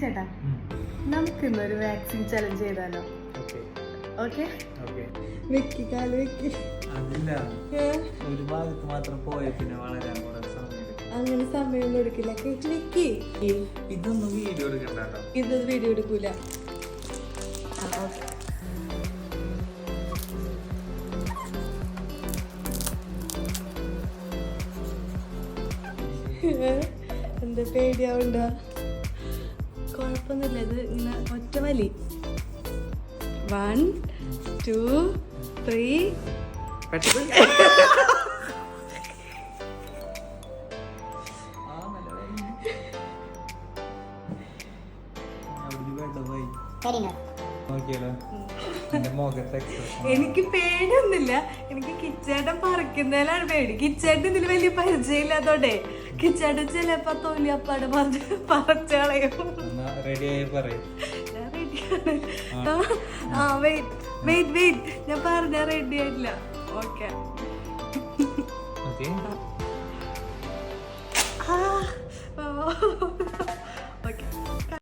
ചേട്ടാ നമുക്ക് ഇന്നൊരു വാക്സിൻ ചലഞ്ച് ചെയ്താലോ? ഓക്കെ വെക്കി കാല് വെക്കി. ഒരു ഭാഗത്ത് മാത്രം പോയ പിന്നെ വളരാൻ അങ്ങനെ സമയം എടുക്കില്ല. വെക്കി. ഇതൊന്നും വീഡിയോ എടുക്കണ്ട. ഇതൊന്നും വീഡിയോ എടുക്കൂല. എന്താ പേടിയാവണ്ട? കുഴപ്പമൊന്നുമില്ല. ഇത് ഇങ്ങനെ ഒറ്റ വലി. 1 2 3. എനിക്ക് പേടിയൊന്നുമില്ല. എനിക്ക് കിച്ചേട്ടൻ പറിക്കുന്നതിലാണ് പേടി. കിച്ചേട്ടൻ ഇതിൽ വലിയ പരിചയമില്ലാത്തോണ്ടേ കിച്ചേട്ടൻ ചിലപ്പോ തൊലിയപ്പാട് പറിച്ചളയും. വെയിറ്റ് ഞാൻ പറഞ്ഞ റെഡി ആയിട്ടില്ല. ഓക്കെ